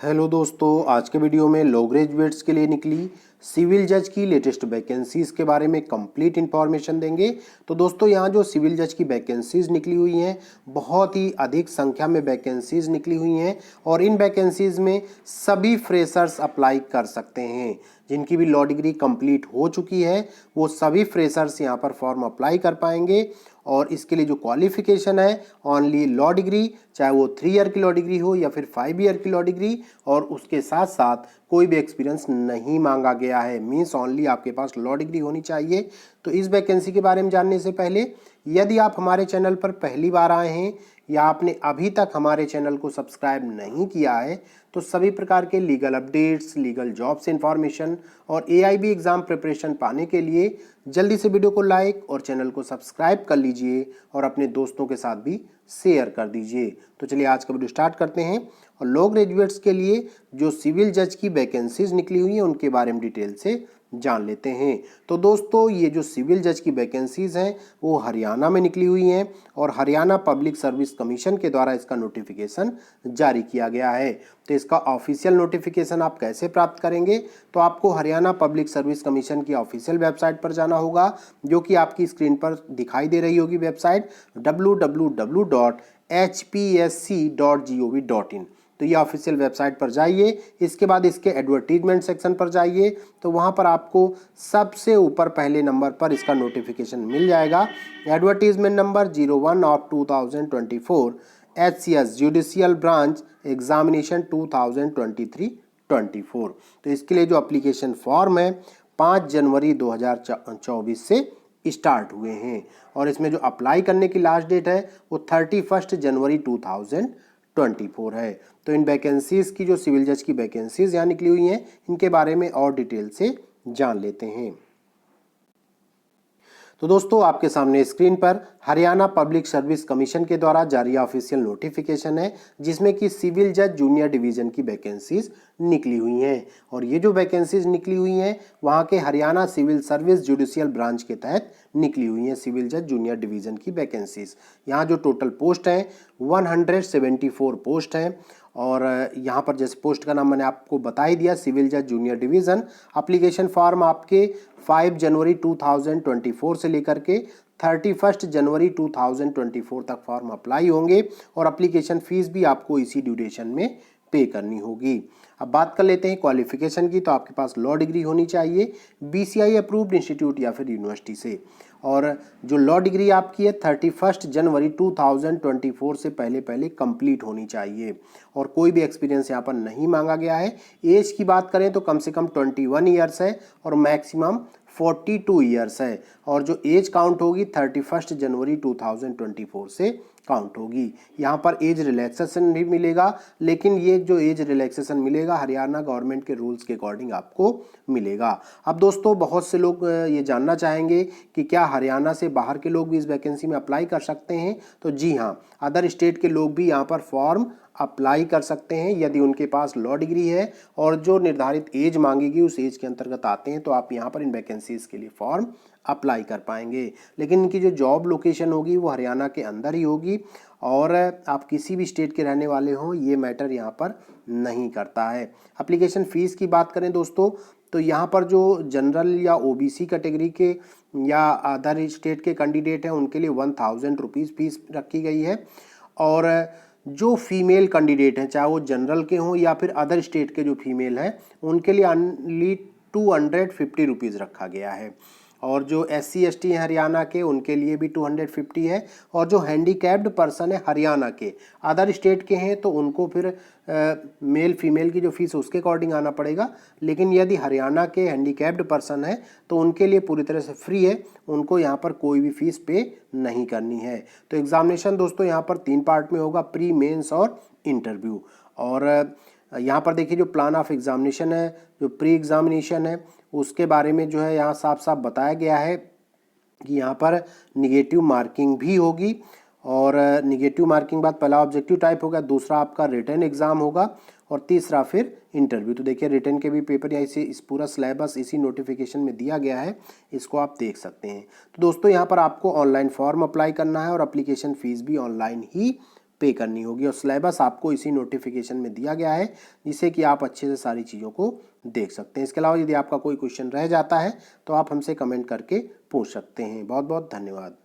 Hello दोस्तों, आज के वीडियो में लो ग्रेजुएट्स के लिए निकली सिविल जज की लेटेस्ट वैकेंसीज के बारे में कंप्लीट इन्फॉर्मेशन देंगे। तो दोस्तों यहाँ जो सिविल जज की वैकेंसीज निकली हुई हैं, बहुत ही अधिक संख्या में वैकेंसीज निकली हुई हैं और इन वैकेंसीज में सभी फ्रेशर्स अप्लाई कर सकते हैं। जिनकी भी लॉ डिग्री कंप्लीट हो चुकी है वो सभी फ्रेशर्स यहाँ पर फॉर्म अप्लाई कर पाएंगे। और इसके लिए जो क्वालिफिकेशन है, ओनली लॉ डिग्री, चाहे वो 3 ईयर की लॉ डिग्री हो या फिर 5 ईयर की लॉ डिग्री, और उसके साथ साथ कोई भी एक्सपीरियंस नहीं मांगा गया है। मीन्स ओनली आपके पास लॉ डिग्री होनी चाहिए। तो इस वैकेंसी के बारे में जानने से पहले, यदि आप हमारे चैनल पर पहली बार आए हैं या आपने अभी तक हमारे चैनल को सब्सक्राइब नहीं किया है, तो सभी प्रकार के legal updates, legal jobs information और AIB एग्जाम प्रिपरेशन पाने के लिए जल्दी से वीडियो को लाइक और चैनल को सब्सक्राइब कर लीजिए और अपने दोस्तों के साथ भी शेयर कर दीजिए। तो चलिए आज का वीडियो स्टार्ट करते हैं और लो ग्रेजुएट्स के लिए जो सिविल जज की वैकेंसीज निकली हुई हैं उनके बारे में डिटेल से जान लेते हैं। तो दोस्तों ये जो सिविल जज की वैकेंसीज हैं वो हरियाणा में निकली हुई हैं और हरियाणा पब्लिक सर्विस कमीशन के द्वारा इसका नोटिफिकेशन जारी किया गया है। तो इसका ऑफिशियल नोटिफिकेशन आप कैसे प्राप्त करेंगे? तो आपको हरियाणा पब्लिक सर्विस कमीशन की ऑफिशियल वेबसाइट पर जाना होगा, जो कि आपकी स्क्रीन पर दिखाई दे रही होगी वेबसाइट www.hpsc.gov.in। तो ये ऑफिशियल वेबसाइट पर जाइए। इसके बाद इसके एडवर्टीजमेंट सेक्शन पर जाइए, तो वहाँ पर आपको सबसे ऊपर पहले नंबर पर इसका नोटिफिकेशन मिल जाएगा। Advertisement number 01 of 2024 HCS judicial branch examination 2023-24। तो इसके लिए जो एप्लीकेशन फॉर्म है 5 जनवरी 2024 से स्टार्ट हुए हैं और इसमें जो अप्लाई करने की लास्ट डेट है वो 31 जनवरी 2024 है। तो इन वैकेंसीज की, जो सिविल जज की वैकेंसीज यहाँ निकली हुई हैं, इनके बारे में और डिटेल से जान लेते हैं। तो दोस्तों आपके सामने स्क्रीन पर हरियाणा पब्लिक सर्विस कमीशन के द्वारा जारी ऑफिशियल नोटिफिकेशन है, जिसमें कि सिविल जज जूनियर डिवीजन की वैकेंसीज निकली हुई हैं। और ये जो वैकेंसीज निकली हुई हैं वहाँ के Haryana civil service judicial branch के तहत निकली हुई हैं सिविल जज जूनियर डिवीजन की वैकेंसीज। यहाँ जो टोटल पोस्ट है 174 पोस्ट है और यहाँ पर जैसे पोस्ट का नाम मैंने आपको बता ही दिया, सिविल जज जूनियर डिवीज़न। एप्लीकेशन फॉर्म आपके 5 जनवरी 2024 से लेकर के 31 जनवरी 2024 तक फॉर्म अप्लाई होंगे और एप्लीकेशन फीस भी आपको इसी ड्यूरेशन में पे करनी होगी। अब बात कर लेते हैं क्वालिफिकेशन की। तो आपके पास लॉ डिग्री होनी चाहिए BCI अप्रूव्ड इंस्टीट्यूट या फिर यूनिवर्सिटी से, और जो लॉ डिग्री आपकी है 31 जनवरी 2024 से पहले कंप्लीट होनी चाहिए और कोई भी एक्सपीरियंस यहाँ पर नहीं मांगा गया है। एज की बात करें तो कम से कम 21 ईयर्स है और मैक्सिमम 42 ईयर्स है और जो एज काउंट होगी 31 जनवरी 2024 से काउंट होगी। यहाँ पर एज रिलैक्सेशन भी मिलेगा, लेकिन ये जो एज रिलैक्सेशन मिलेगा हरियाणा गवर्नमेंट के रूल्स के अकॉर्डिंग आपको मिलेगा। अब दोस्तों बहुत से लोग ये जानना चाहेंगे कि क्या हरियाणा से बाहर के लोग भी इस वैकेंसी में अप्लाई कर सकते हैं? तो जी हाँ, अदर स्टेट के लोग भी यहाँ पर फॉर्म अप्लाई कर सकते हैं यदि उनके पास लॉ डिग्री है और जो निर्धारित एज मांगेगी उस एज के अंतर्गत आते हैं, तो आप यहाँ पर इन वैकेंसीज के लिए फॉर्म अप्लाई कर पाएंगे। लेकिन इनकी जो जॉब लोकेशन होगी वो हरियाणा के अंदर ही होगी और आप किसी भी स्टेट के रहने वाले हों ये मैटर यहाँ पर नहीं करता है। एप्लीकेशन फ़ीस की बात करें दोस्तों, तो यहाँ पर जो जनरल या OBC कैटेगरी के या अदर स्टेट के कैंडिडेट हैं उनके लिए 1000 रुपीज़ फीस रखी गई है और जो फीमेल कैंडिडेट हैं चाहे वो जनरल के हों या फिर अदर स्टेट के जो फीमेल हैं उनके लिए ओनली 250 रुपीज़ रखा गया है और जो SC ST हैं हरियाणा के उनके लिए भी 250 है और जो हैंडीकैप्ड पर्सन है हरियाणा के, अदर स्टेट के हैं तो उनको फिर मेल फीमेल की जो फीस उसके अकॉर्डिंग आना पड़ेगा। लेकिन यदि हरियाणा के हैंडीकैप्ड पर्सन है तो उनके लिए पूरी तरह से फ्री है, उनको यहाँ पर कोई भी फीस पे नहीं करनी है। तो एग्जामिनेशन दोस्तों यहाँ पर 3 पार्ट में होगा, प्री, मेंस और इंटरव्यू। और यहाँ पर देखिए जो प्लान ऑफ एग्जामिनेशन है, जो प्री एग्जामिनेशन है उसके बारे में जो है यहाँ साफ साफ बताया गया है कि यहाँ पर निगेटिव मार्किंग भी होगी और निगेटिव मार्किंग बाद पहला ऑब्जेक्टिव टाइप होगा, दूसरा आपका रिटन एग्जाम होगा और तीसरा फिर इंटरव्यू। तो देखिए रिटन के भी पेपर यहाँ इस पूरा सिलेबस इसी नोटिफिकेशन में दिया गया है, इसको आप देख सकते हैं। तो दोस्तों यहाँ पर आपको ऑनलाइन फॉर्म अप्लाई करना है और एप्लीकेशन फ़ीस भी ऑनलाइन ही पे करनी होगी। और सिलेबस आपको इसी नोटिफिकेशन में दिया गया है, जिससे कि आप अच्छे से सारी चीज़ों को देख सकते हैं। इसके अलावा यदि आपका कोई क्वेश्चन रह जाता है तो आप हमसे कमेंट करके पूछ सकते हैं। बहुत बहुत धन्यवाद।